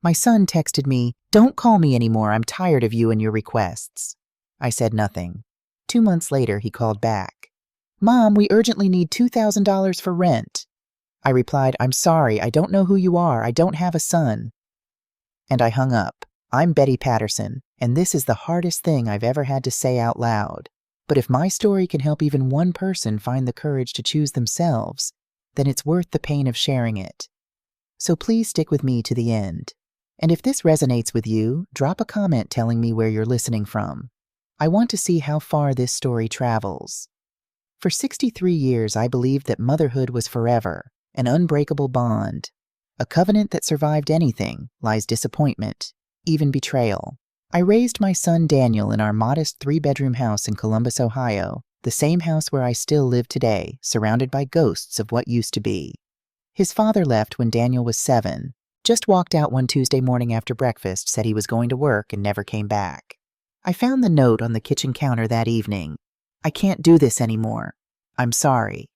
My son texted me, "Don't call me anymore, I'm tired of you and your requests." I said nothing. 2 months later, he called back. "Mom, we urgently need $2,000 for rent." I replied, "I'm sorry, I don't know who you are, I don't have a son." And I hung up. I'm Betty Patterson, and this is the hardest thing I've ever had to say out loud. But if my story can help even one person find the courage to choose themselves, then it's worth the pain of sharing it. So please stick with me to the end. And if this resonates with you, drop a comment telling me where you're listening from. I want to see how far this story travels. For 63 years, I believed that motherhood was forever, an unbreakable bond. A covenant that survived anything, lies disappointment, even betrayal. I raised my son Daniel in our modest 3-bedroom house in Columbus, Ohio, the same house where I still live today, surrounded by ghosts of what used to be. His father left when Daniel was 7, just walked out one Tuesday morning after breakfast, said he was going to work, and never came back. I found the note on the kitchen counter that evening. "I can't do this anymore. I'm sorry."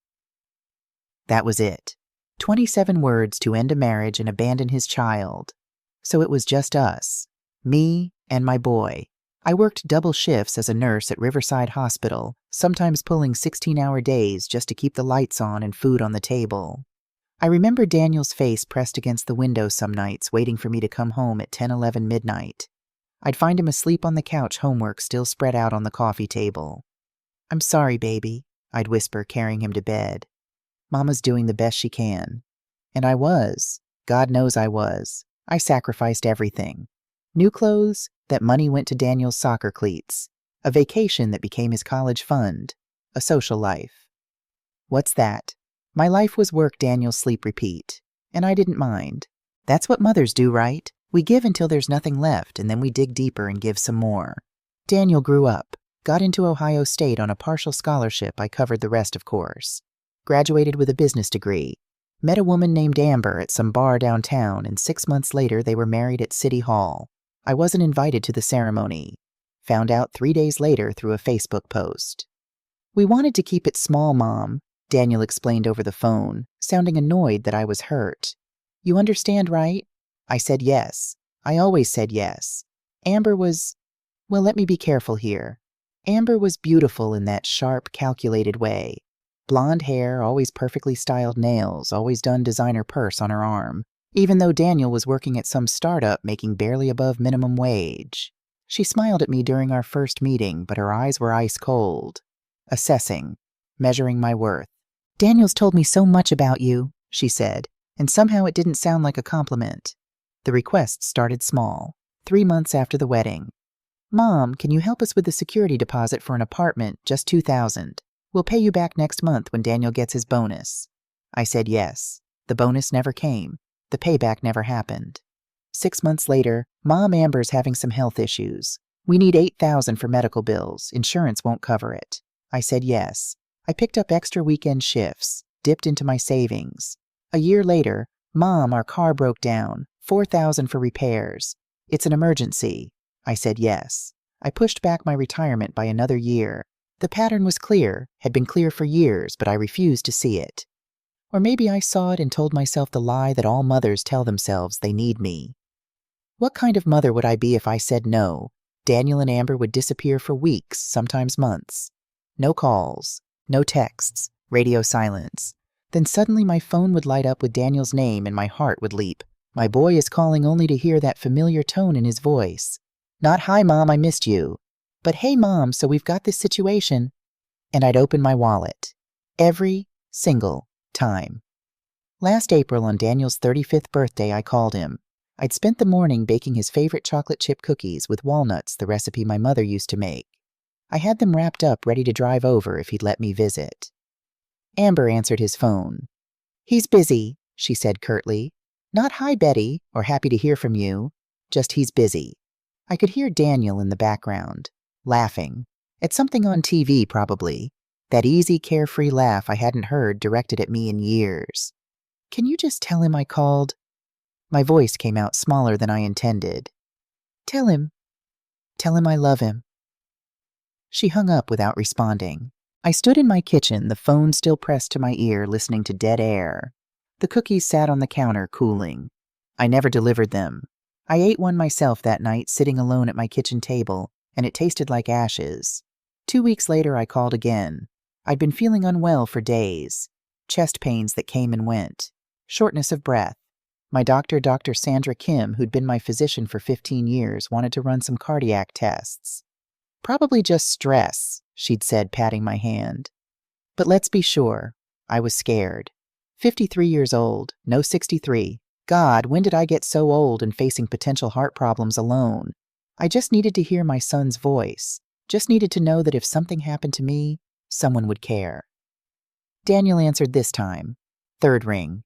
That was it. 27 words to end a marriage and abandon his child. So it was just us, me and my boy. I worked double shifts as a nurse at Riverside Hospital, sometimes pulling 16-hour days just to keep the lights on and food on the table. I remember Daniel's face pressed against the window some nights, waiting for me to come home at 10-11 midnight. I'd find him asleep on the couch, homework still spread out on the coffee table. "I'm sorry, baby," I'd whisper, carrying him to bed. "Mama's doing the best she can." And I was. God knows I was. I sacrificed everything. New clothes, that money went to Daniel's soccer cleats. A vacation that became his college fund. A social life. What's that? My life was work, Daniel's sleep, repeat. And I didn't mind. That's what mothers do, right? We give until there's nothing left, and then we dig deeper and give some more. Daniel grew up, got into Ohio State on a partial scholarship. I covered the rest, of course. Graduated with a business degree. Met a woman named Amber at some bar downtown, and 6 months later they were married at City Hall. I wasn't invited to the ceremony. Found out 3 days later through a Facebook post. "We wanted to keep it small, Mom," Daniel explained over the phone, sounding annoyed that I was hurt. "You understand, right?" I said yes. I always said yes. Amber was, well, let me be careful here. Amber was beautiful in that sharp, calculated way. Blonde hair, always perfectly styled nails, always done designer purse on her arm, even though Daniel was working at some startup making barely above minimum wage. She smiled at me during our first meeting, but her eyes were ice cold. Assessing, measuring my worth. "Daniel's told me so much about you," she said, and somehow it didn't sound like a compliment. The request started small, 3 months after the wedding. "Mom, can you help us with the security deposit for an apartment, just $2,000? We'll pay you back next month when Daniel gets his bonus." I said yes. The bonus never came. The payback never happened. 6 months later, Mom Amber's having some health issues. "We need $8,000 for medical bills. Insurance won't cover it." I said yes. I picked up extra weekend shifts, dipped into my savings. A year later, "Mom, our car broke down. $4,000 for repairs. It's an emergency." I said yes. I pushed back my retirement by another year. The pattern was clear, had been clear for years, but I refused to see it. Or maybe I saw it and told myself the lie that all mothers tell themselves: they need me. What kind of mother would I be if I said no? Daniel and Amber would disappear for weeks, sometimes months. No calls, no texts, radio silence. Then suddenly my phone would light up with Daniel's name and my heart would leap. My boy is calling, only to hear that familiar tone in his voice. Not "Hi, Mom, I missed you," but "Hey, Mom, so we've got this situation." And I'd open my wallet. Every single time. Last April, on Daniel's 35th birthday, I called him. I'd spent the morning baking his favorite chocolate chip cookies with walnuts, the recipe my mother used to make. I had them wrapped up, ready to drive over if he'd let me visit. Amber answered his phone. "He's busy," she said curtly. Not "Hi, Betty," or "Happy to hear from you," just "He's busy." I could hear Daniel in the background, laughing. At something on TV, probably. That easy, carefree laugh I hadn't heard directed at me in years. "Can you just tell him I called?" My voice came out smaller than I intended. Tell him I love him." She hung up without responding. I stood in my kitchen, the phone still pressed to my ear, listening to dead air. The cookies sat on the counter, cooling. I never delivered them. I ate one myself that night, sitting alone at my kitchen table, and it tasted like ashes. 2 weeks later, I called again. I'd been feeling unwell for days. Chest pains that came and went. Shortness of breath. My doctor, Dr. Sandra Kim, who'd been my physician for 15 years, wanted to run some cardiac tests. Probably just stress, she'd said, patting my hand. But let's be sure, I was scared. 53 years old, no 63. God, when did I get so old and facing potential heart problems alone? I just needed to hear my son's voice. Just needed to know that if something happened to me, someone would care. Daniel answered this time. Third ring.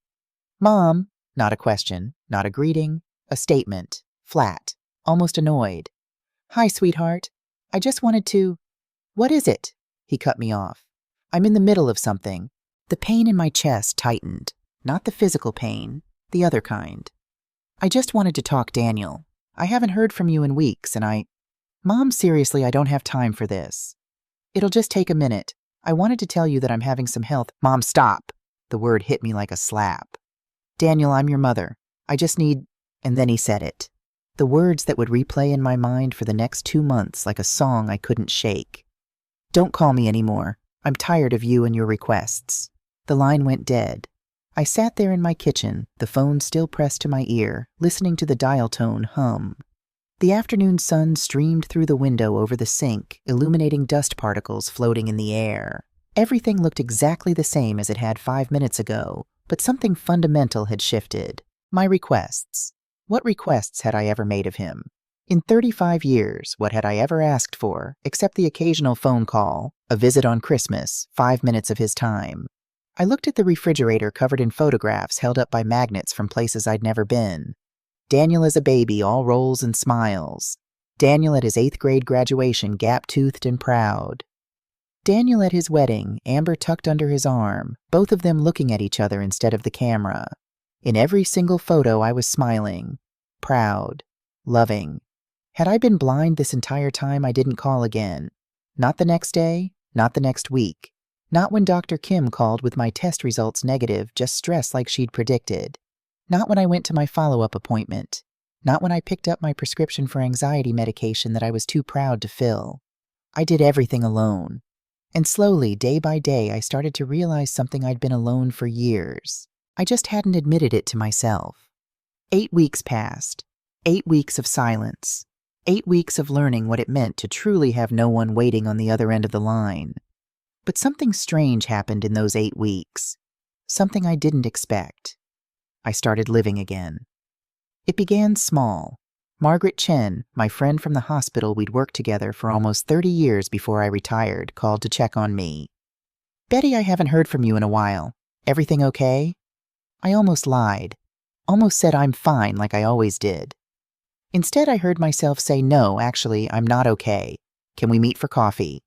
Mom. Not a question, not a greeting, a statement. Flat. Almost annoyed. Hi, sweetheart. I just wanted to... What is it? He cut me off. I'm in the middle of something. The pain in my chest tightened. Not the physical pain, the other kind. I just wanted to talk, Daniel. I haven't heard from you in weeks, and Mom, seriously, I don't have time for this. It'll just take a minute. I wanted to tell you that I'm having some health... Mom, stop! The word hit me like a slap. Daniel, I'm your mother. I just need... And then he said it. The words that would replay in my mind for the next 2 months like a song I couldn't shake. Don't call me anymore. I'm tired of you and your requests. The line went dead. I sat there in my kitchen, the phone still pressed to my ear, listening to the dial tone hum. The afternoon sun streamed through the window over the sink, illuminating dust particles floating in the air. Everything looked exactly the same as it had 5 minutes ago, but something fundamental had shifted. My requests. What requests had I ever made of him? In 35 years, what had I ever asked for, except the occasional phone call, a visit on Christmas, 5 minutes of his time? I looked at the refrigerator covered in photographs held up by magnets from places I'd never been. Daniel as a baby, all rolls and smiles. Daniel at his 8th grade graduation, gap-toothed and proud. Daniel at his wedding, Amber tucked under his arm, both of them looking at each other instead of the camera. In every single photo, I was smiling, proud, loving. Had I been blind this entire time, I didn't call again. Not the next day, not the next week. Not when Dr. Kim called with my test results negative, just stress like she'd predicted. Not when I went to my follow-up appointment. Not when I picked up my prescription for anxiety medication that I was too proud to fill. I did everything alone. And slowly, day by day, I started to realize something I'd been alone for years. I just hadn't admitted it to myself. 8 weeks passed. 8 weeks of silence. 8 weeks of learning what it meant to truly have no one waiting on the other end of the line. But something strange happened in those 8 weeks. Something I didn't expect. I started living again. It began small. Margaret Chen, my friend from the hospital we'd worked together for almost 30 years before I retired, called to check on me. Betty, I haven't heard from you in a while. Everything okay? I almost lied. Almost said I'm fine like I always did. Instead, I heard myself say, no, actually, I'm not okay. Can we meet for coffee?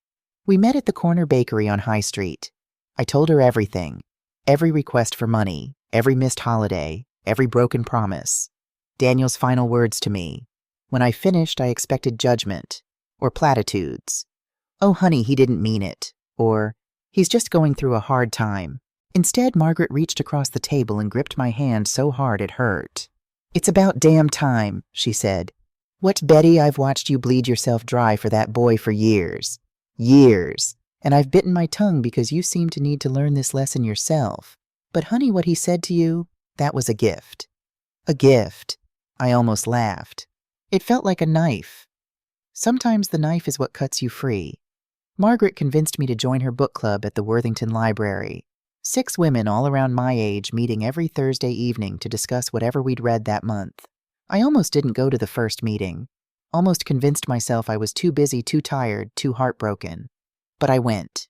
We met at the corner bakery on High Street. I told her everything. Every request for money, every missed holiday, every broken promise. Daniel's final words to me. When I finished, I expected judgment. Or platitudes. Oh, honey, he didn't mean it. Or, he's just going through a hard time. Instead, Margaret reached across the table and gripped my hand so hard it hurt. It's about damn time, she said. What, Betty, I've watched you bleed yourself dry for that boy for years. Years. And I've bitten my tongue because you seem to need to learn this lesson yourself. But honey, what he said to you, that was a gift. A gift. I almost laughed. It felt like a knife. Sometimes the knife is what cuts you free. Margaret convinced me to join her book club at the Worthington Library. 6 women all around my age meeting every Thursday evening to discuss whatever we'd read that month. I almost didn't go to the first meeting. Almost convinced myself I was too busy, too tired, too heartbroken. But I went.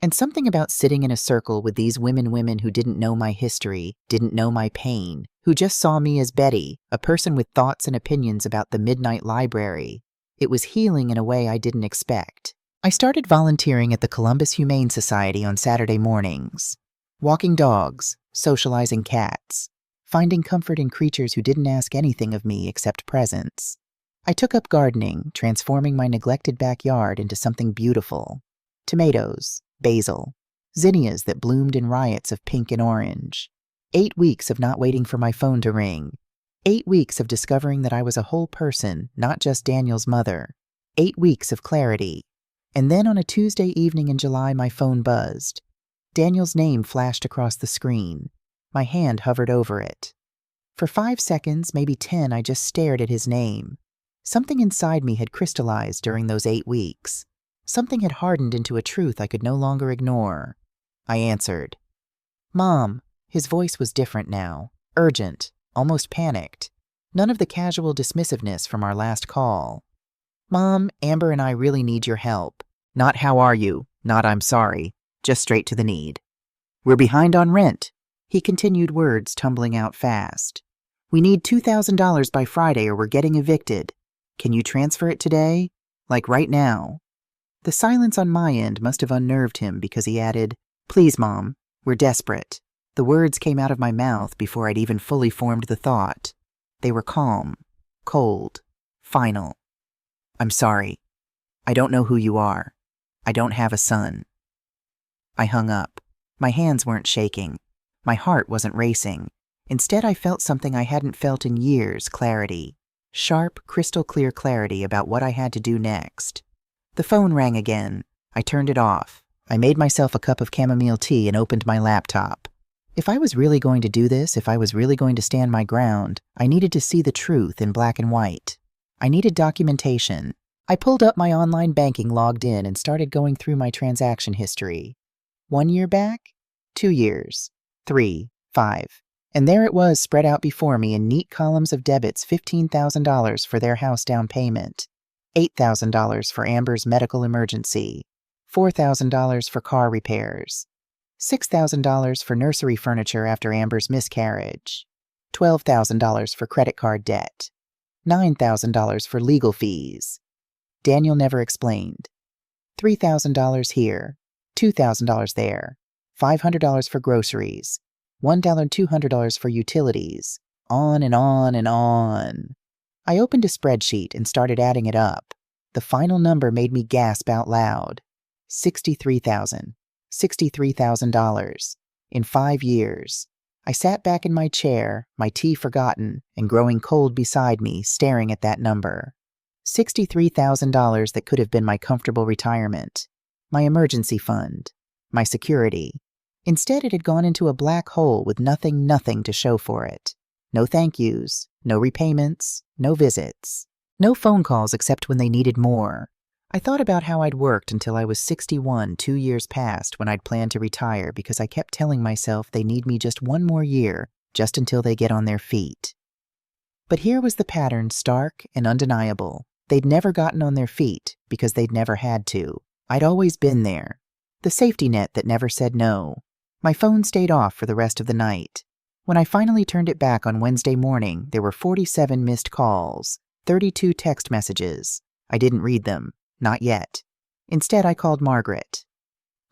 And something about sitting in a circle with these women who didn't know my history, didn't know my pain, who just saw me as Betty, a person with thoughts and opinions about the Midnight Library. It was healing in a way I didn't expect. I started volunteering at the Columbus Humane Society on Saturday mornings. Walking dogs, socializing cats, finding comfort in creatures who didn't ask anything of me except presence. I took up gardening, transforming my neglected backyard into something beautiful. Tomatoes, basil, zinnias that bloomed in riots of pink and orange. 8 weeks of not waiting for my phone to ring. 8 weeks of discovering that I was a whole person, not just Daniel's mother. 8 weeks of clarity. And then on a Tuesday evening in July, my phone buzzed. Daniel's name flashed across the screen. My hand hovered over it. For 5 seconds, maybe 10, I just stared at his name. Something inside me had crystallized during those 8 weeks. Something had hardened into a truth I could no longer ignore. I answered. "Mom." His voice was different now. Urgent. Almost panicked. None of the casual dismissiveness from our last call. "Mom, Amber and I really need your help. Not how are you, not I'm sorry, just straight to the need. We're behind on rent." He continued, words tumbling out fast. "We need $2,000 by Friday or we're getting evicted. Can you transfer it today? Like right now?" The silence on my end must have unnerved him because he added, "Please, Mom, we're desperate." The words came out of my mouth before I'd even fully formed the thought. They were calm, cold, final. "I'm sorry. I don't know who you are. I don't have a son." I hung up. My hands weren't shaking. My heart wasn't racing. Instead, I felt something I hadn't felt in years, clarity. Sharp, crystal clear clarity about what I had to do next. The phone rang again. I turned it off. I made myself a cup of chamomile tea and opened my laptop. If I was really going to do this, if I was really going to stand my ground, I needed to see the truth in black and white. I needed documentation. I pulled up my online banking, logged in, and started going through my transaction history. 1 year back? 2 years. 3, 5. And there it was, spread out before me in neat columns of debits: $15,000 for their house down payment, $8,000 for Amber's medical emergency, $4,000 for car repairs, $6,000 for nursery furniture after Amber's miscarriage, $12,000 for credit card debt, $9,000 for legal fees. Daniel never explained. $3,000 here, $2,000 there, $500 for groceries, $1,200 for utilities, on and on and on. I opened a spreadsheet and started adding it up. The final number made me gasp out loud. $63,000 in 5 years. I sat back in my chair, my tea forgotten and growing cold beside me, staring at that number. $63,000 that could have been my comfortable retirement, my emergency fund, my security. Instead, it had gone into a black hole with nothing to show for it. No thank yous, no repayments, no visits, no phone calls except when they needed more. I thought about how I'd worked until I was 61, 2 years past, when I'd planned to retire, because I kept telling myself they need me just 1 more year, just until they get on their feet. But here was the pattern, stark and undeniable. They'd never gotten on their feet because they'd never had to. I'd always been there. The safety net that never said no. My phone stayed off for the rest of the night. When I finally turned it back on Wednesday morning, there were 47 missed calls, 32 text messages. I didn't read them. Not yet. Instead, I called Margaret.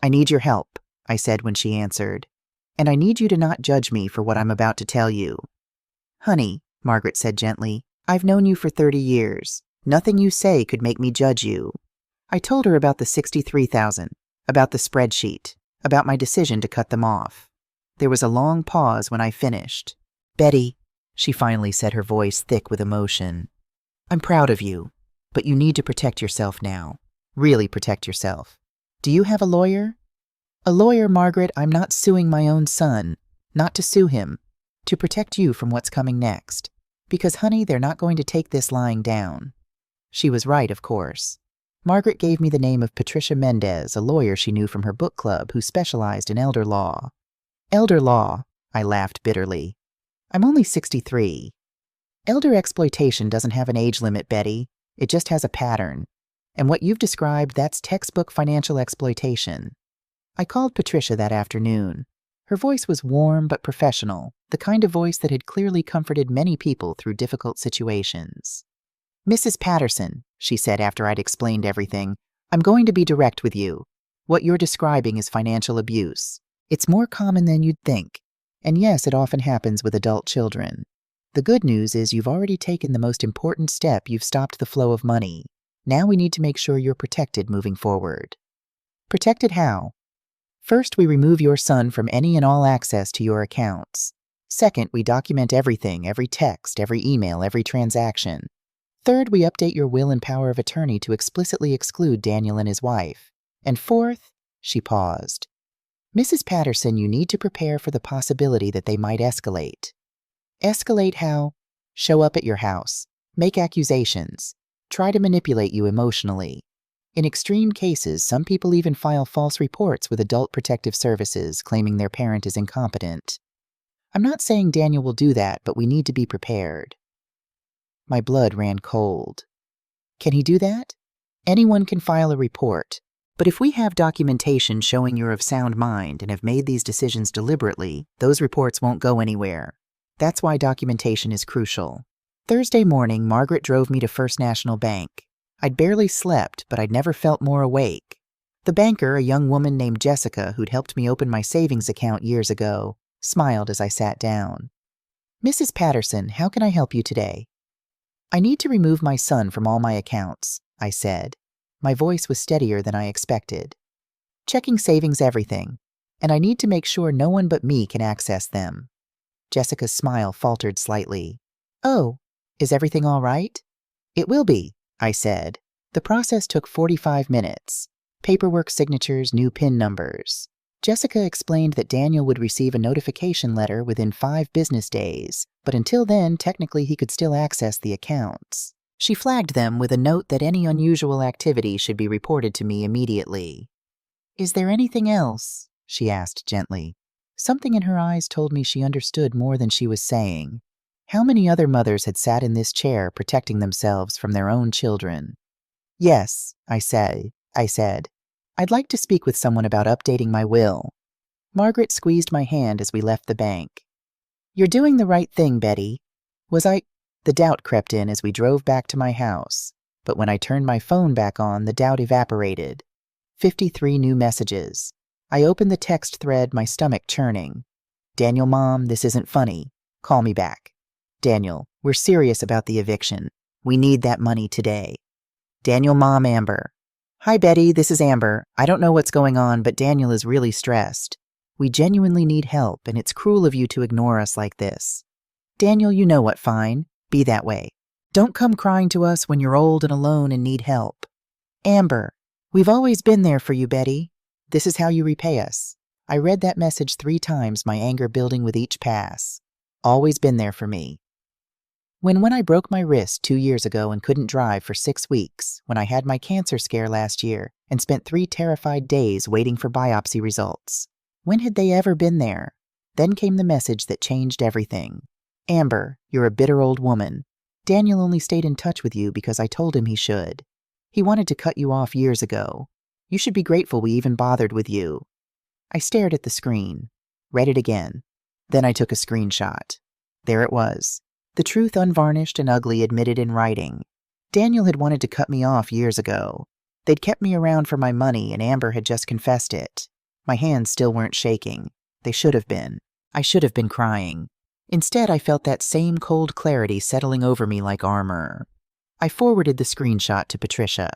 "I need your help," I said when she answered. "And I need you to not judge me for what I'm about to tell you." "Honey," Margaret said gently, "I've known you for 30 years. Nothing you say could make me judge you." I told her about the $63,000, about the spreadsheet, about my decision to cut them off. There was a long pause when I finished. "Betty," she finally said, her voice thick with emotion, "I'm proud of you. But you need to protect yourself now. Really protect yourself. Do you have a lawyer?" "A lawyer, Margaret. I'm not suing my own son. Not to sue him. To protect you from what's coming next. Because, honey, they're not going to take this lying down." She was right, of course. Margaret gave me the name of Patricia Mendez, a lawyer she knew from her book club who specialized in elder law. "Elder law," I laughed bitterly. "I'm only 63. Elder exploitation doesn't have an age limit, Betty. It just has a pattern. And what you've described, that's textbook financial exploitation." I called Patricia that afternoon. Her voice was warm but professional, the kind of voice that had clearly comforted many people through difficult situations. "Mrs. Patterson," she said after I'd explained everything, "I'm going to be direct with you. What you're describing is financial abuse. It's more common than you'd think. And yes, it often happens with adult children. The good news is you've already taken the most important step. You've stopped the flow of money. Now we need to make sure you're protected moving forward." "Protected how?" "First, we remove your son from any and all access to your accounts. Second, we document everything, every text, every email, every transaction. Third, we update your will and power of attorney to explicitly exclude Daniel and his wife. And fourth, she paused. Mrs. Patterson, you need to prepare for the possibility that they might escalate. Escalate how? Show up at your house. Make accusations. Try to manipulate you emotionally. In extreme cases, some people even file false reports with Adult Protective Services claiming their parent is incompetent. I'm not saying Daniel will do that, but we need to be prepared. My blood ran cold. Can he do that? Anyone can file a report. But if we have documentation showing you're of sound mind and have made these decisions deliberately, those reports won't go anywhere. That's why documentation is crucial. Thursday morning, Margaret drove me to First National Bank. I'd barely slept, but I'd never felt more awake. The banker, a young woman named Jessica, who'd helped me open my savings account years ago, smiled as I sat down. Mrs. Patterson, how can I help you today? I need to remove my son from all my accounts, I said. My voice was steadier than I expected. Checking savings everything, and I need to make sure no one but me can access them. Jessica's smile faltered slightly. Oh, is everything all right? It will be, I said. The process took 45 minutes. Paperwork, signatures, new PIN numbers. Jessica explained that Daniel would receive a notification letter within 5 business days, but until then, technically he could still access the accounts. She flagged them with a note that any unusual activity should be reported to me immediately. Is there anything else? She asked gently. Something in her eyes told me she understood more than she was saying. How many other mothers had sat in this chair protecting themselves from their own children? Yes, I said. I'd like to speak with someone about updating my will. Margaret squeezed my hand as we left the bank. You're doing the right thing, Betty. Was I? The doubt crept in as we drove back to my house, but when I turned my phone back on, the doubt evaporated. 53 new messages. I opened the text thread, my stomach churning. Daniel, Mom, this isn't funny. Call me back. Daniel, we're serious about the eviction. We need that money today. Daniel, Mom, Amber. Hi, Betty, this is Amber. I don't know what's going on, but Daniel is really stressed. We genuinely need help, and it's cruel of you to ignore us like this. Daniel, you know what, fine. Be that way. Don't come crying to us when you're old and alone and need help. Amber, we've always been there for you, Betty. This is how you repay us. I read that message 3 times, my anger building with each pass. Always been there for me. When I broke my wrist 2 years ago and couldn't drive for 6 weeks, when I had my cancer scare last year and spent 3 terrified days waiting for biopsy results. When had they ever been there? Then came the message that changed everything. Amber, you're a bitter old woman. Daniel only stayed in touch with you because I told him he should. He wanted to cut you off years ago. You should be grateful we even bothered with you. I stared at the screen, read it again. Then I took a screenshot. There it was. The truth unvarnished and ugly admitted in writing. Daniel had wanted to cut me off years ago. They'd kept me around for my money and Amber had just confessed it. My hands still weren't shaking. They should have been. I should have been crying. Instead, I felt that same cold clarity settling over me like armor. I forwarded the screenshot to Patricia.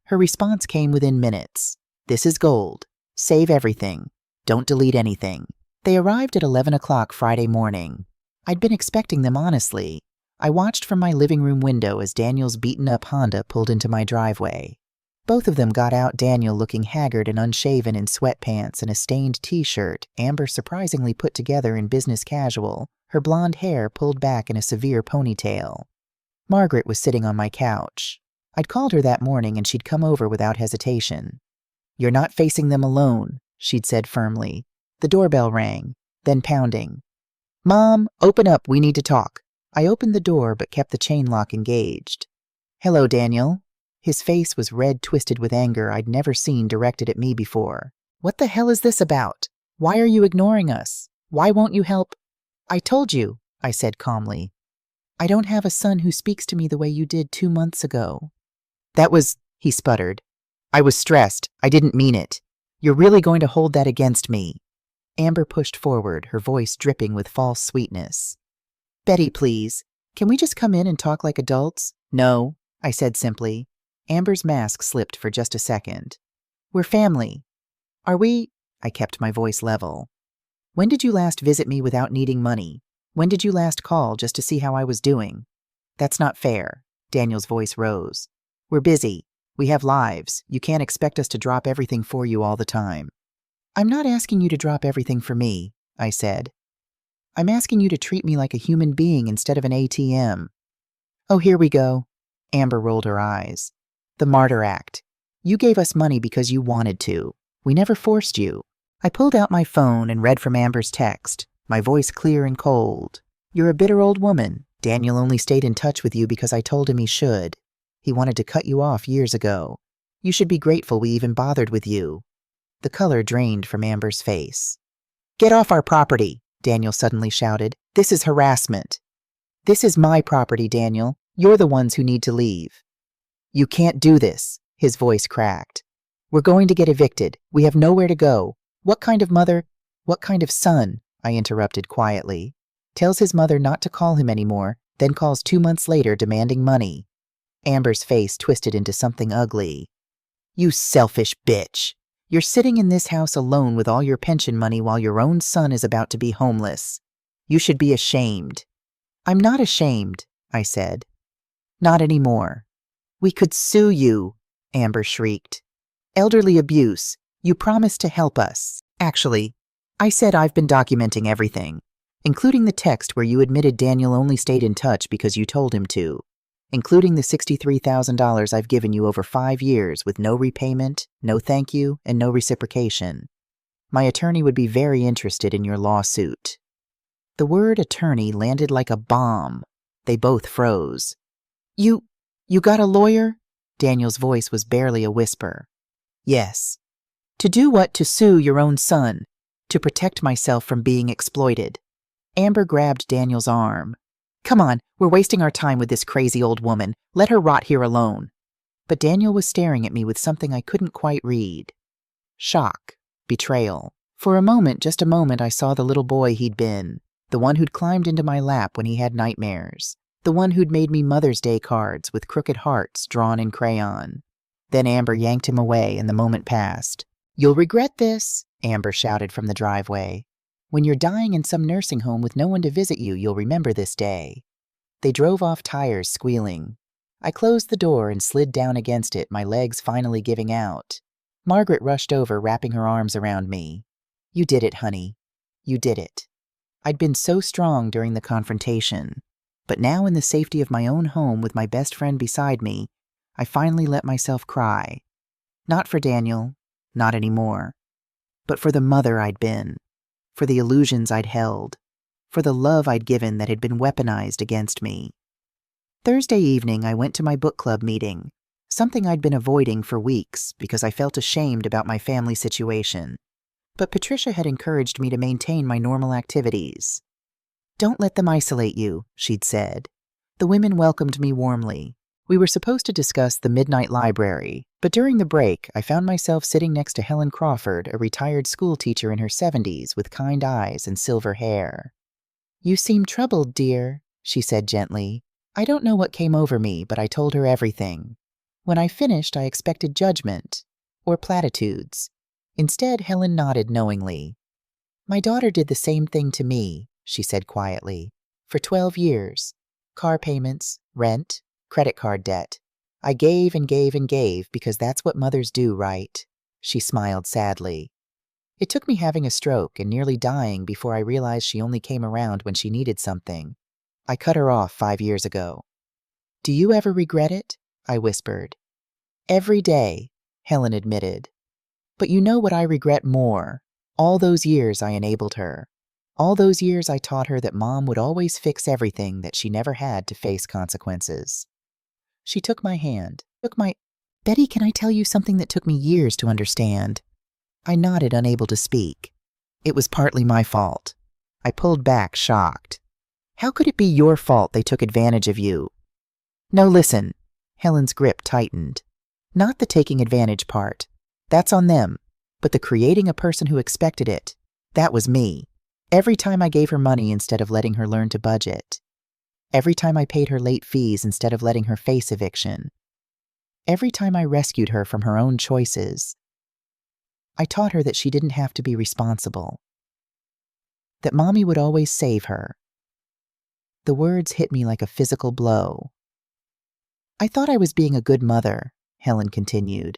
Her response came within minutes. This is gold. Save everything. Don't delete anything. They arrived at 11 o'clock Friday morning. I'd been expecting them, honestly. I watched from my living room window as Daniel's beaten-up Honda pulled into my driveway. Both of them got out, Daniel looking haggard and unshaven in sweatpants and a stained t-shirt, Amber surprisingly put together in business casual, her blonde hair pulled back in a severe ponytail. Margaret was sitting on my couch. I'd called her that morning and she'd come over without hesitation. You're not facing them alone, she'd said firmly. The doorbell rang, then pounding. Mom, open up, we need to talk. I opened the door but kept the chain lock engaged. Hello, Daniel. His face was red, twisted with anger I'd never seen directed at me before. What the hell is this about? Why are you ignoring us? Why won't you help? I told you, I said calmly. I don't have a son who speaks to me the way you did 2 months ago. That was, he sputtered. I was stressed. I didn't mean it. You're really going to hold that against me. Amber pushed forward, her voice dripping with false sweetness. Betty, please. Can we just come in and talk like adults? No, I said simply. Amber's mask slipped for just a second. We're family. Are we? I kept my voice level. When did you last visit me without needing money? When did you last call just to see how I was doing? That's not fair. Daniel's voice rose. We're busy. We have lives. You can't expect us to drop everything for you all the time. I'm not asking you to drop everything for me, I said. I'm asking you to treat me like a human being instead of an ATM. Oh, here we go. Amber rolled her eyes. The martyr act. You gave us money because you wanted to. We never forced you. I pulled out my phone and read from Amber's text, my voice clear and cold. You're a bitter old woman. Daniel only stayed in touch with you because I told him he should. He wanted to cut you off years ago. You should be grateful we even bothered with you. The color drained from Amber's face. Get off our property, Daniel suddenly shouted. This is harassment. This is my property, Daniel. You're the ones who need to leave. You can't do this, his voice cracked. We're going to get evicted. We have nowhere to go. What kind of mother? What kind of son? I interrupted quietly. Tells his mother not to call him anymore, then calls 2 months later demanding money. Amber's face twisted into something ugly. You selfish bitch. You're sitting in this house alone with all your pension money while your own son is about to be homeless. You should be ashamed. I'm not ashamed, I said. Not anymore. We could sue you, Amber shrieked. Elderly abuse. You promised to help us. Actually, I said I've been documenting everything, including the text where you admitted Daniel only stayed in touch because you told him to, including the $63,000 I've given you over 5 years with no repayment, no thank you, and no reciprocation. My attorney would be very interested in your lawsuit. The word attorney landed like a bomb. They both froze. You got a lawyer? Daniel's voice was barely a whisper. Yes. To do what? To sue your own son. To protect myself from being exploited. Amber grabbed Daniel's arm. Come on, we're wasting our time with this crazy old woman. Let her rot here alone. But Daniel was staring at me with something I couldn't quite read. Shock. Betrayal. For a moment, just a moment, I saw the little boy he'd been. The one who'd climbed into my lap when he had nightmares. The one who'd made me Mother's Day cards with crooked hearts drawn in crayon. Then Amber yanked him away and the moment passed. You'll regret this, Amber shouted from the driveway. When you're dying in some nursing home with no one to visit you, you'll remember this day. They drove off, tires squealing. I closed the door and slid down against it, my legs finally giving out. Margaret rushed over, wrapping her arms around me. You did it, honey. You did it. I'd been so strong during the confrontation. But now in the safety of my own home with my best friend beside me, I finally let myself cry. Not for Daniel, not anymore. But for the mother I'd been. For the illusions I'd held. For the love I'd given that had been weaponized against me. Thursday evening, I went to my book club meeting, something I'd been avoiding for weeks because I felt ashamed about my family situation. But Patricia had encouraged me to maintain my normal activities. Don't let them isolate you, she'd said. The women welcomed me warmly. We were supposed to discuss the Midnight Library, but during the break, I found myself sitting next to Helen Crawford, a retired school teacher in her 70s with kind eyes and silver hair. You seem troubled, dear, she said gently. I don't know what came over me, but I told her everything. When I finished, I expected judgment, or platitudes. Instead, Helen nodded knowingly. My daughter did the same thing to me, she said quietly. For 12 years. Car payments, rent, credit card debt. I gave and gave and gave because that's what mothers do, right? She smiled sadly. It took me having a stroke and nearly dying before I realized she only came around when she needed something. I cut her off 5 years ago. Do you ever regret it? I whispered. Every day, Helen admitted. But you know what I regret more? All those years I enabled her. All those years I taught her that Mom would always fix everything, that she never had to face consequences. She took my hand. Betty, can I tell you something that took me years to understand? I nodded, unable to speak. It was partly my fault. I pulled back, shocked. How could it be your fault they took advantage of you? No, listen. Helen's grip tightened. Not the taking advantage part. That's on them. But the creating a person who expected it. That was me. Every time I gave her money instead of letting her learn to budget. Every time I paid her late fees instead of letting her face eviction. Every time I rescued her from her own choices. I taught her that she didn't have to be responsible. That Mommy would always save her. The words hit me like a physical blow. I thought I was being a good mother, Helen continued,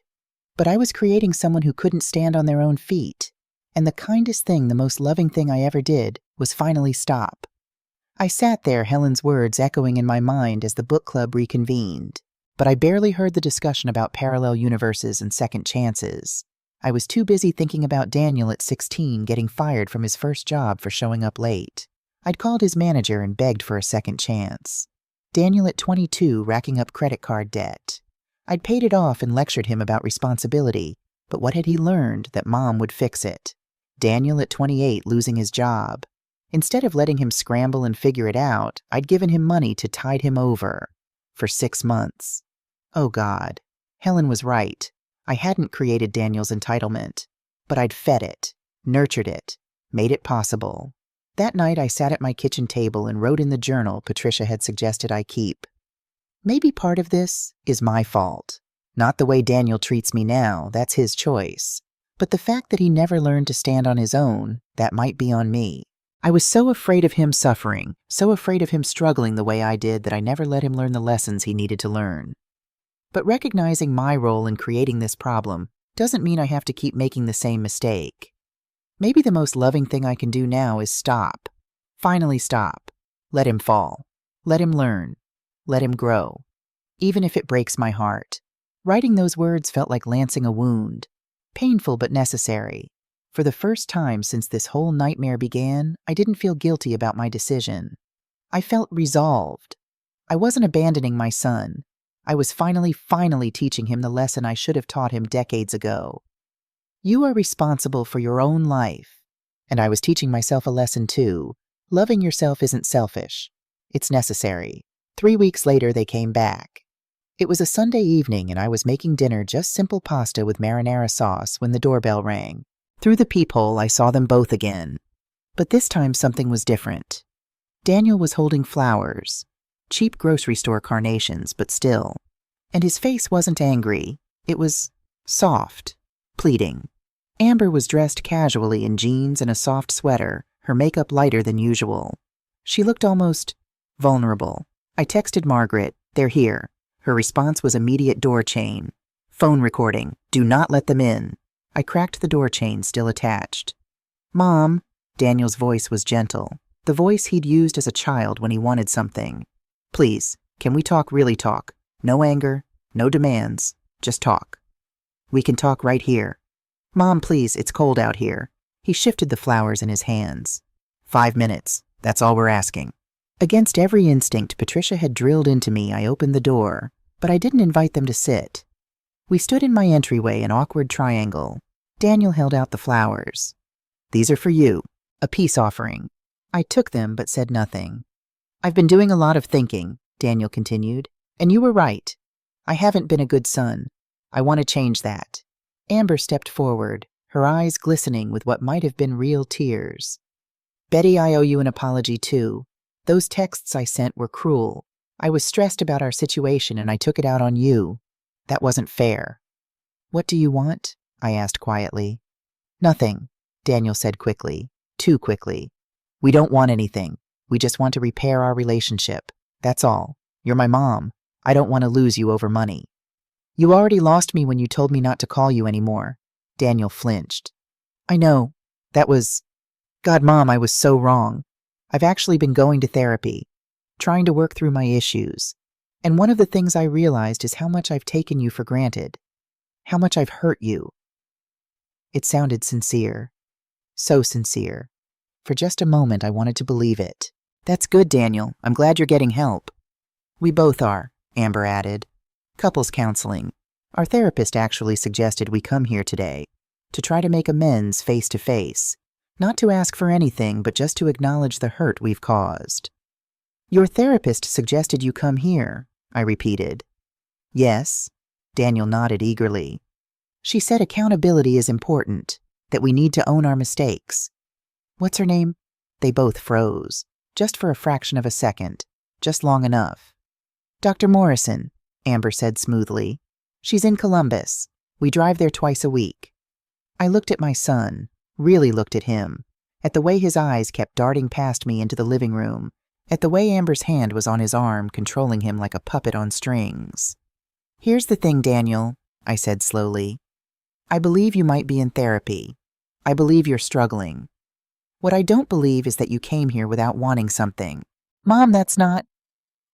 but I was creating someone who couldn't stand on their own feet. And the kindest thing, the most loving thing I ever did was finally stop. I sat there, Helen's words echoing in my mind as the book club reconvened. But I barely heard the discussion about parallel universes and second chances. I was too busy thinking about Daniel at 16 getting fired from his first job for showing up late. I'd called his manager and begged for a second chance. Daniel at 22 racking up credit card debt. I'd paid it off and lectured him about responsibility, but what had he learned? That Mom would fix it. Daniel at 28 losing his job. Instead of letting him scramble and figure it out, I'd given him money to tide him over. For 6 months. Oh God. Helen was right. I hadn't created Daniel's entitlement, but I'd fed it, nurtured it, made it possible. That night I sat at my kitchen table and wrote in the journal Patricia had suggested I keep. Maybe part of this is my fault. Not the way Daniel treats me now, that's his choice. But the fact that he never learned to stand on his own, that might be on me. I was so afraid of him suffering, so afraid of him struggling the way I did that I never let him learn the lessons he needed to learn. But recognizing my role in creating this problem doesn't mean I have to keep making the same mistake. Maybe the most loving thing I can do now is stop. Finally stop. Let him fall. Let him learn. Let him grow. Even if it breaks my heart. Writing those words felt like lancing a wound. Painful but necessary. For the first time since this whole nightmare began, I didn't feel guilty about my decision. I felt resolved. I wasn't abandoning my son. I was finally teaching him the lesson I should have taught him decades ago. You are responsible for your own life. And I was teaching myself a lesson too. Loving yourself isn't selfish. It's necessary. 3 weeks later, they came back. It was a Sunday evening and I was making dinner, just simple pasta with marinara sauce, when the doorbell rang. Through the peephole, I saw them both again. But this time something was different. Daniel was holding flowers. Cheap grocery store carnations, but still. And his face wasn't angry. It was soft, pleading. Amber was dressed casually in jeans and a soft sweater, her makeup lighter than usual. She looked almost vulnerable. I texted Margaret, "They're here." Her response was immediate door chain. Phone recording, "Do not let them in." I cracked the door chain, still attached. "Mom," Daniel's voice was gentle, the voice he'd used as a child when he wanted something. "Please, can we talk, really talk? No anger, no demands, just talk. We can talk right here. Mom, please, it's cold out here." He shifted the flowers in his hands. 5 minutes, that's all we're asking. Against every instinct Patricia had drilled into me, I opened the door, but I didn't invite them to sit. We stood in my entryway, an awkward triangle. Daniel held out the flowers. "These are for you, a peace offering." I took them but said nothing. "I've been doing a lot of thinking," Daniel continued, "and you were right. I haven't been a good son. I want to change that." Amber stepped forward, her eyes glistening with what might have been real tears. "Betty, I owe you an apology too. Those texts I sent were cruel. I was stressed about our situation and I took it out on you. That wasn't fair." "What do you want?" I asked quietly. "Nothing," Daniel said quickly, too quickly. "We don't want anything. We just want to repair our relationship. That's all. You're my mom. I don't want to lose you over money." "You already lost me when you told me not to call you anymore." Daniel flinched. "I know. That was... God, Mom, I was so wrong. I've actually been going to therapy, trying to work through my issues. And one of the things I realized is how much I've taken you for granted. How much I've hurt you." It sounded sincere. So sincere. For just a moment, I wanted to believe it. "That's good, Daniel. I'm glad you're getting help." "We both are," Amber added. "Couples counseling. Our therapist actually suggested we come here today to try to make amends face to face. Not to ask for anything, but just to acknowledge the hurt we've caused." "Your therapist suggested you come here," I repeated. "Yes," Daniel nodded eagerly. "She said accountability is important, that we need to own our mistakes." "What's her name?" They both froze, just for a fraction of a second, just long enough. "Dr. Morrison," Amber said smoothly. "She's in Columbus. We drive there twice a week." I looked at my son, really looked at him, at the way his eyes kept darting past me into the living room, at the way Amber's hand was on his arm, controlling him like a puppet on strings. "Here's the thing, Daniel," I said slowly. "I believe you might be in therapy. I believe you're struggling. What I don't believe is that you came here without wanting something." "Mom, that's not—"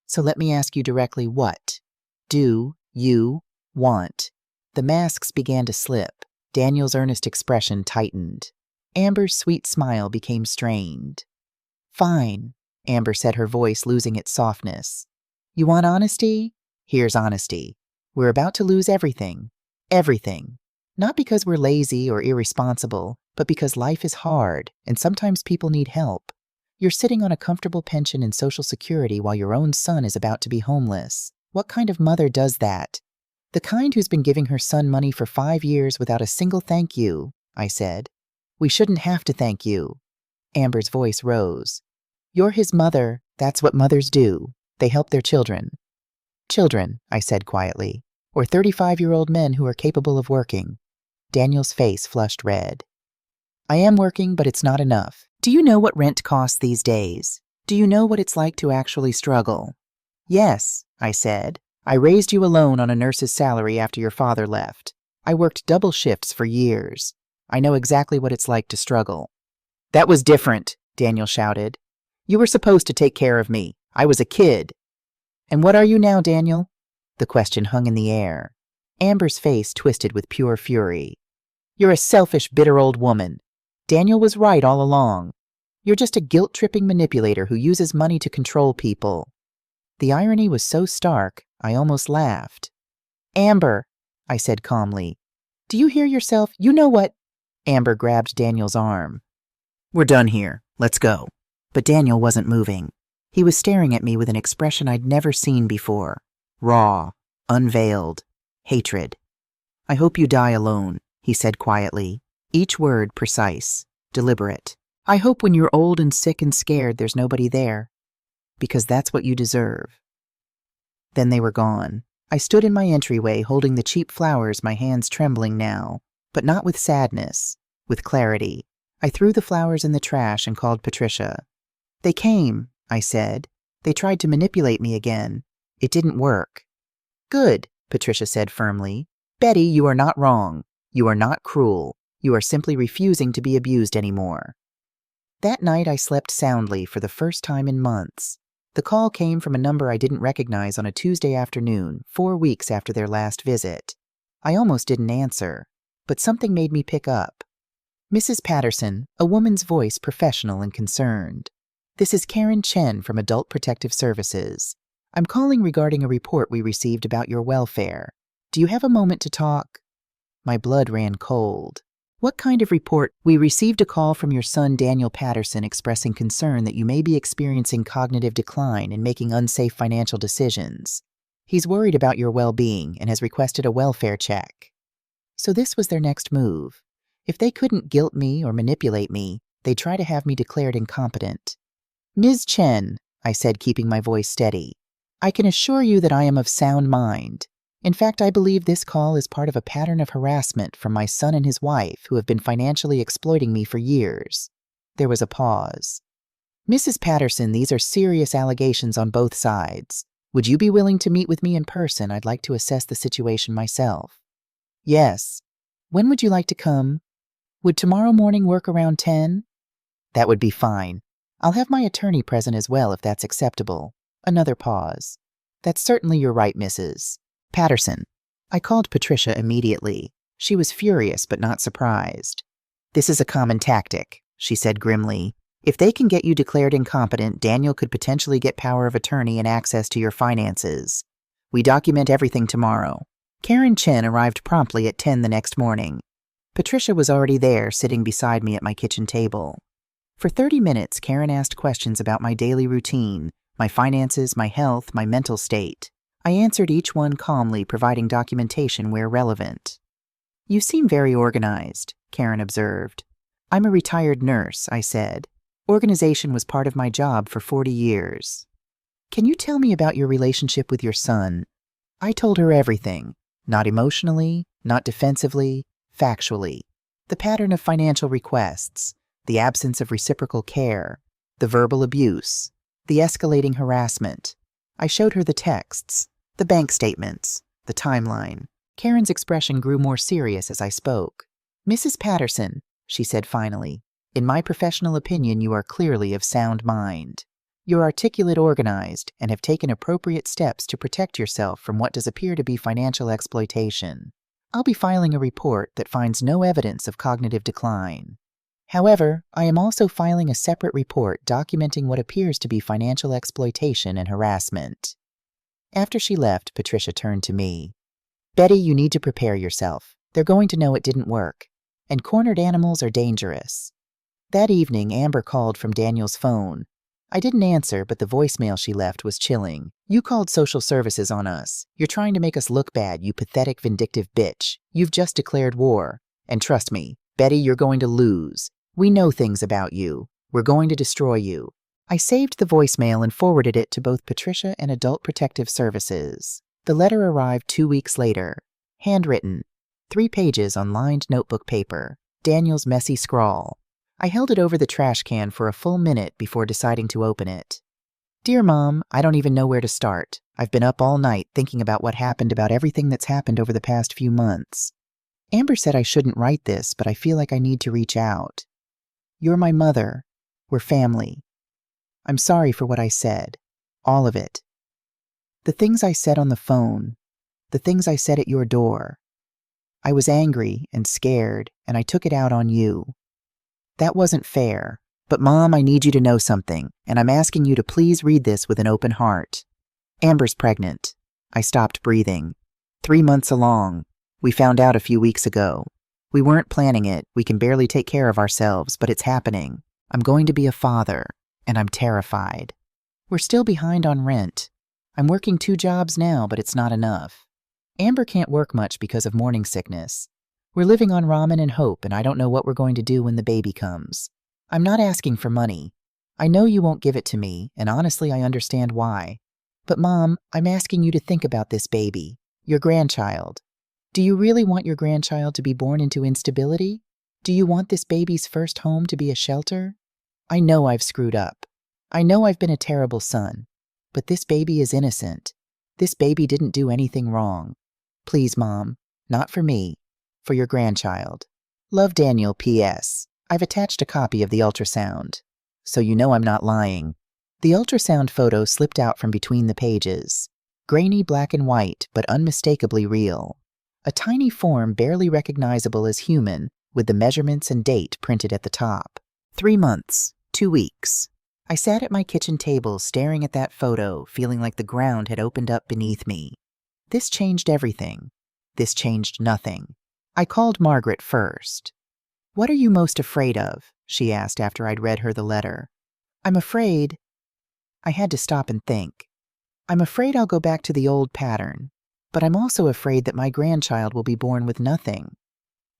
"So let me ask you directly, what do you want?" The masks began to slip. Daniel's earnest expression tightened. Amber's sweet smile became strained. "Fine," Amber said, her voice losing its softness. "You want honesty? Here's honesty. We're about to lose everything. Everything. Not because we're lazy or irresponsible, but because life is hard, and sometimes people need help. You're sitting on a comfortable pension and Social Security while your own son is about to be homeless. What kind of mother does that? The kind who's been giving her son money for 5 years without a single thank you," I said. "We shouldn't have to thank you." Amber's voice rose. "You're his mother. That's what mothers do. They help their children." "Children," I said quietly, "or 35-year-old men who are capable of working." Daniel's face flushed red. "I am working, but it's not enough. Do you know what rent costs these days? Do you know what it's like to actually struggle?" "Yes," I said. "I raised you alone on a nurse's salary after your father left. I worked double shifts for years. I know exactly what it's like to struggle." "That was different," Daniel shouted. "You were supposed to take care of me. I was a kid." "And what are you now, Daniel?" The question hung in the air. Amber's face twisted with pure fury. "You're a selfish, bitter old woman. Daniel was right all along. You're just a guilt-tripping manipulator who uses money to control people." The irony was so stark, I almost laughed. "Amber," I said calmly, "do you hear yourself? You know what—" Amber grabbed Daniel's arm. "We're done here. Let's go." But Daniel wasn't moving. He was staring at me with an expression I'd never seen before. Raw, unveiled, hatred. "I hope you die alone," he said quietly, each word precise, deliberate. "I hope when you're old and sick and scared there's nobody there. Because that's what you deserve." Then they were gone. I stood in my entryway holding the cheap flowers, my hands trembling now, but not with sadness, with clarity. I threw the flowers in the trash and called Patricia. "They came," I said. "They tried to manipulate me again. It didn't work." "Good," Patricia said firmly. "Betty, you are not wrong. You are not cruel. You are simply refusing to be abused anymore." That night I slept soundly for the first time in months. The call came from a number I didn't recognize on a Tuesday afternoon, 4 weeks after their last visit. I almost didn't answer, but something made me pick up. "Mrs. Patterson," a woman's voice professional and concerned. "This is Karen Chen from Adult Protective Services. I'm calling regarding a report we received about your welfare. Do you have a moment to talk?" My blood ran cold. "What kind of report?" "We received a call from your son Daniel Patterson expressing concern that you may be experiencing cognitive decline and making unsafe financial decisions. He's worried about your well-being and has requested a welfare check." So this was their next move. If they couldn't guilt me or manipulate me, they'd try to have me declared incompetent. "Ms. Chen," I said, keeping my voice steady, "I can assure you that I am of sound mind. In fact, I believe this call is part of a pattern of harassment from my son and his wife who have been financially exploiting me for years." There was a pause. "Mrs. Patterson, these are serious allegations on both sides. Would you be willing to meet with me in person? I'd like to assess the situation myself." "Yes." "When would you like to come? Would tomorrow morning work around 10? "That would be fine. I'll have my attorney present as well if that's acceptable." Another pause. "That's certainly your right, Mrs. Patterson." I called Patricia immediately. She was furious but not surprised. "This is a common tactic," she said grimly. "If they can get you declared incompetent, Daniel could potentially get power of attorney and access to your finances. We document everything tomorrow." Karen Chen arrived promptly at 10 the next morning. Patricia was already there, sitting beside me at my kitchen table. For 30 minutes, Karen asked questions about my daily routine, my finances, my health, my mental state. I answered each one calmly, providing documentation where relevant. "You seem very organized," Karen observed. "I'm a retired nurse," I said. "Organization was part of my job for 40 years. Can you tell me about your relationship with your son?" I told her everything, not emotionally, not defensively, factually. The pattern of financial requests, the absence of reciprocal care, the verbal abuse. the escalating harassment. I showed her the texts, the bank statements, the timeline. Karen's expression grew more serious as I spoke. "Mrs. Patterson," she said finally, "in my professional opinion, you are clearly of sound mind. You're articulate, organized, and have taken appropriate steps to protect yourself from what does appear to be financial exploitation. I'll be filing a report that finds no evidence of cognitive decline. However, I am also filing a separate report documenting what appears to be financial exploitation and harassment." After she left, Patricia turned to me. "Betty, you need to prepare yourself. They're going to know it didn't work. And cornered animals are dangerous." That evening, Amber called from Daniel's phone. I didn't answer, but the voicemail she left was chilling. "You called social services on us. You're trying to make us look bad, you pathetic, vindictive bitch. You've just declared war. And trust me, Betty, you're going to lose. We know things about you. We're going to destroy you." I saved the voicemail and forwarded it to both Patricia and Adult Protective Services. The letter arrived 2 weeks later. Handwritten. 3 pages on lined notebook paper. Daniel's messy scrawl. I held it over the trash can for a full minute before deciding to open it. "Dear Mom, I don't even know where to start. I've been up all night thinking about what happened, about everything that's happened over the past few months. Amber said I shouldn't write this, but I feel like I need to reach out. You're my mother. We're family. I'm sorry for what I said. All of it. The things I said on the phone. The things I said at your door. I was angry and scared, and I took it out on you. That wasn't fair. But Mom, I need you to know something, and I'm asking you to please read this with an open heart. Amber's pregnant." I stopped breathing. 3 months along. We found out a few weeks ago. We weren't planning it. We can barely take care of ourselves, but it's happening. I'm going to be a father, and I'm terrified. We're still behind on rent. I'm working 2 jobs now, but it's not enough. Amber can't work much because of morning sickness. We're living on ramen and hope, and I don't know what we're going to do when the baby comes. I'm not asking for money. I know you won't give it to me, and honestly, I understand why. But Mom, I'm asking you to think about this baby, your grandchild. Do you really want your grandchild to be born into instability? Do you want this baby's first home to be a shelter? I know I've screwed up. I know I've been a terrible son. But this baby is innocent. This baby didn't do anything wrong. Please, Mom, not for me. For your grandchild. Love, Daniel, P.S. I've attached a copy of the ultrasound, so you know I'm not lying." The ultrasound photo slipped out from between the pages. Grainy black and white, but unmistakably real. A tiny form barely recognizable as human, with the measurements and date printed at the top. 3 months, 2 weeks. I sat at my kitchen table staring at that photo, feeling like the ground had opened up beneath me. This changed everything. This changed nothing. I called Margaret first. "What are you most afraid of?" she asked after I'd read her the letter. "I'm afraid..." I had to stop and think. "I'm afraid I'll go back to the old pattern, but I'm also afraid that my grandchild will be born with nothing.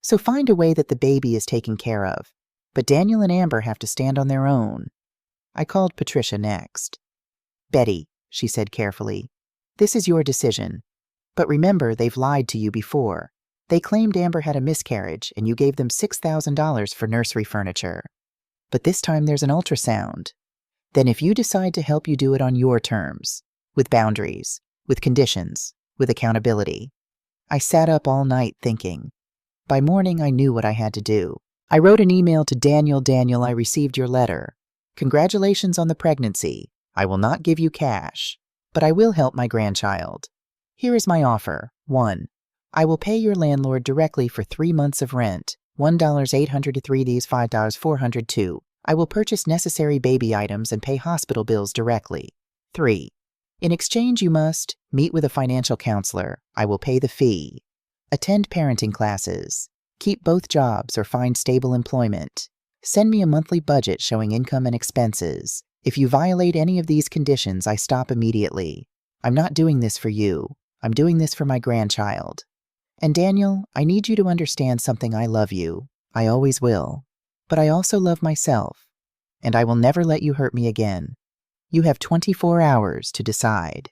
So find a way that the baby is taken care of, but Daniel and Amber have to stand on their own." I called Patricia next. "Betty," she said carefully, "this is your decision. But remember, they've lied to you before. They claimed Amber had a miscarriage, and you gave them $6,000 for nursery furniture. But this time there's an ultrasound. Then if you decide to help you do it on your terms, with boundaries, with conditions, with accountability." I sat up all night thinking. By morning, I knew what I had to do. I wrote an email to Daniel. "Daniel, I received your letter. Congratulations on the pregnancy. I will not give you cash, but I will help my grandchild. Here is my offer. 1. I will pay your landlord directly for 3 months of rent, $1,803, these $5,402. I will purchase necessary baby items and pay hospital bills directly. 3. In exchange, you must meet with a financial counselor. I will pay the fee. Attend parenting classes. Keep both jobs or find stable employment. Send me a monthly budget showing income and expenses. If you violate any of these conditions, I stop immediately. I'm not doing this for you. I'm doing this for my grandchild. And Daniel, I need you to understand something. I love you. I always will. But I also love myself. And I will never let you hurt me again. You have 24 hours to decide."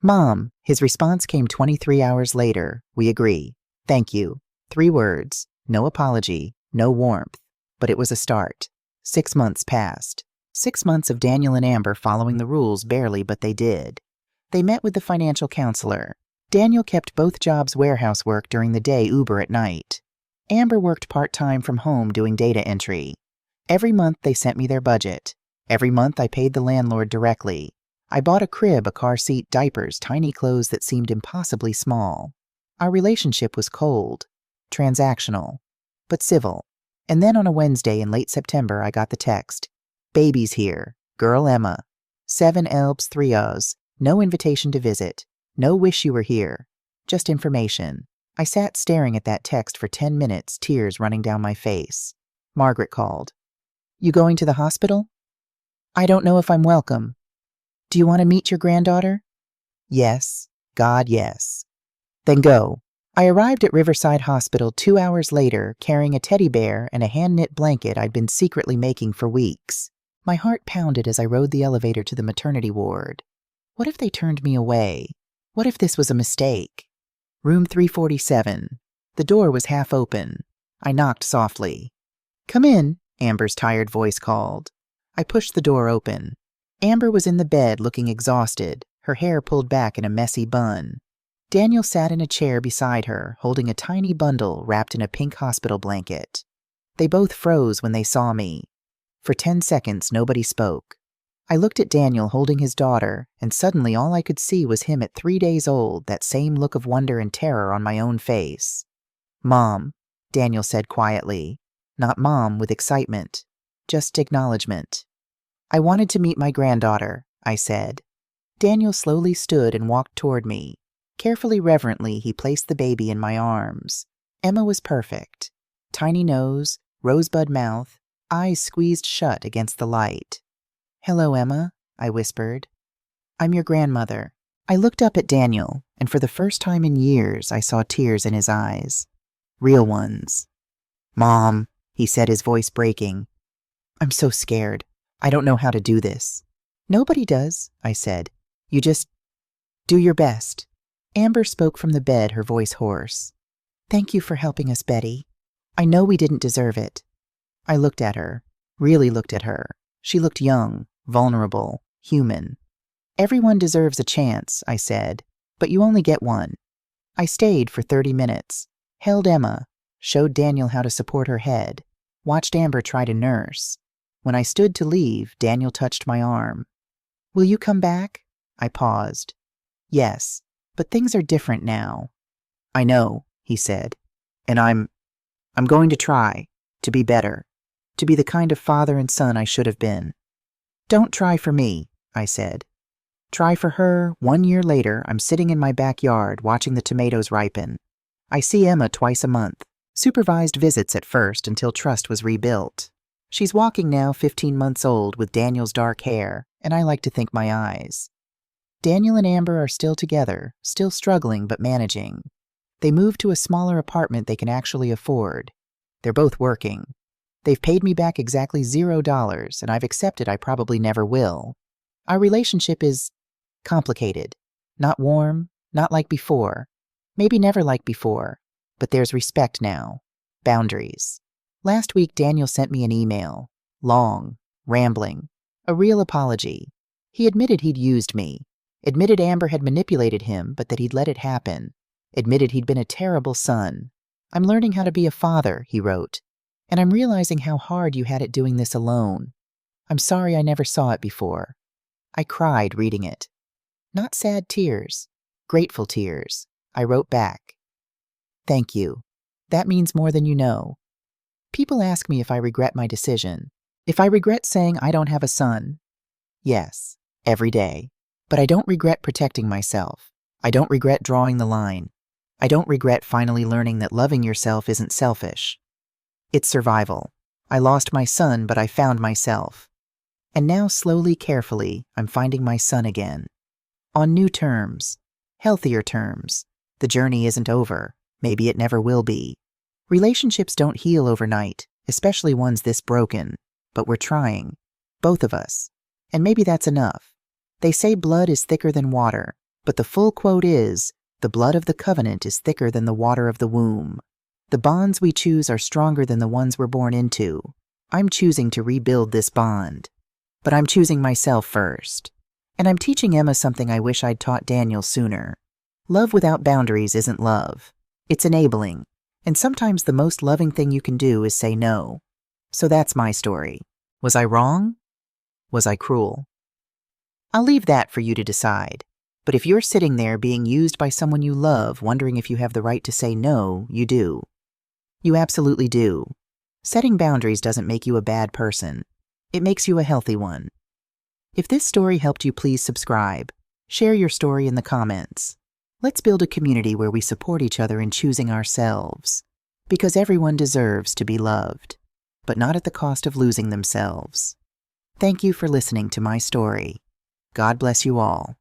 "Mom," his response came 23 hours later. "We agree. Thank you." 3 words. No apology, no warmth. But it was a start. 6 months passed. 6 months of Daniel and Amber following the rules barely, but they did. They met with the financial counselor. Daniel kept both jobs warehouse work during the day, Uber at night. Amber worked part-time from home doing data entry. Every month they sent me their budget. Every month I paid the landlord directly. I bought a crib, a car seat, diapers, tiny clothes that seemed impossibly small. Our relationship was cold, transactional, but civil. And then on a Wednesday in late September, I got the text. Baby's here. Girl Emma. 7 Elbs 3 O's. No invitation to visit. No wish you were here. Just information. I sat staring at that text for 10 minutes, tears running down my face. Margaret called. You going to the hospital? I don't know if I'm welcome. Do you want to meet your granddaughter? Yes. God, yes. Then go. I arrived at Riverside Hospital 2 hours later, carrying a teddy bear and a hand-knit blanket I'd been secretly making for weeks. My heart pounded as I rode the elevator to the maternity ward. What if they turned me away? What if this was a mistake? Room 347. The door was half open. I knocked softly. Come in, Amber's tired voice called. I pushed the door open. Amber was in the bed looking exhausted, her hair pulled back in a messy bun. Daniel sat in a chair beside her, holding a tiny bundle wrapped in a pink hospital blanket. They both froze when they saw me. For 10 seconds, nobody spoke. I looked at Daniel holding his daughter, and suddenly all I could see was him at 3 days old, that same look of wonder and terror on my own face. Mom, Daniel said quietly. Not mom with excitement, just acknowledgement. I wanted to meet my granddaughter, I said. Daniel slowly stood and walked toward me. Carefully, reverently, he placed the baby in my arms. Emma was perfect. Tiny nose, rosebud mouth, eyes squeezed shut against the light. Hello, Emma, I whispered. I'm your grandmother. I looked up at Daniel, and for the first time in years, I saw tears in his eyes. Real ones. Mom, he said, his voice breaking. I'm so scared. I don't know how to do this. Nobody does, I said. You just do your best. Amber spoke from the bed, her voice hoarse. Thank you for helping us, Betty. I know we didn't deserve it. I looked at her, really looked at her. She looked young, vulnerable, human. Everyone deserves a chance, I said, but you only get one. I stayed for 30 minutes, held Emma, showed Daniel how to support her head, watched Amber try to nurse. When I stood to leave, Daniel touched my arm. Will you come back? I paused. Yes, but things are different now. I know, he said, and I'm going to try to be better, to be the kind of father and son I should have been. Don't try for me, I said. Try for her. 1 year later, I'm sitting in my backyard watching the tomatoes ripen. I see Emma twice a month, supervised visits at first until trust was rebuilt. She's walking now, 15 months old, with Daniel's dark hair, and I like to think my eyes. Daniel and Amber are still together, still struggling but managing. They moved to a smaller apartment they can actually afford. They're both working. They've paid me back exactly $0, and I've accepted I probably never will. Our relationship is complicated. Not warm, not like before. Maybe never like before, but there's respect now. Boundaries. Last week, Daniel sent me an email. Long, rambling. A real apology. He admitted he'd used me. Admitted Amber had manipulated him, but that he'd let it happen. Admitted he'd been a terrible son. I'm learning how to be a father, he wrote. And I'm realizing how hard you had it doing this alone. I'm sorry I never saw it before. I cried reading it. Not sad tears. Grateful tears. I wrote back. Thank you. That means more than you know. People ask me if I regret my decision. If I regret saying I don't have a son. Yes, every day. But I don't regret protecting myself. I don't regret drawing the line. I don't regret finally learning that loving yourself isn't selfish. It's survival. I lost my son, but I found myself. And now, slowly, carefully, I'm finding my son again. On new terms. Healthier terms. The journey isn't over. Maybe it never will be. Relationships don't heal overnight, especially ones this broken. But we're trying. Both of us. And maybe that's enough. They say blood is thicker than water, but the full quote is, the blood of the covenant is thicker than the water of the womb. The bonds we choose are stronger than the ones we're born into. I'm choosing to rebuild this bond. But I'm choosing myself first. And I'm teaching Emma something I wish I'd taught Daniel sooner. Love without boundaries isn't love. It's enabling. And sometimes the most loving thing you can do is say no. So that's my story. Was I wrong? Was I cruel? I'll leave that for you to decide. But if you're sitting there being used by someone you love, wondering if you have the right to say no, you do. You absolutely do. Setting boundaries doesn't make you a bad person. It makes you a healthy one. If this story helped you, please subscribe. Share your story in the comments. Let's build a community where we support each other in choosing ourselves. Because everyone deserves to be loved, but not at the cost of losing themselves. Thank you for listening to my story. God bless you all.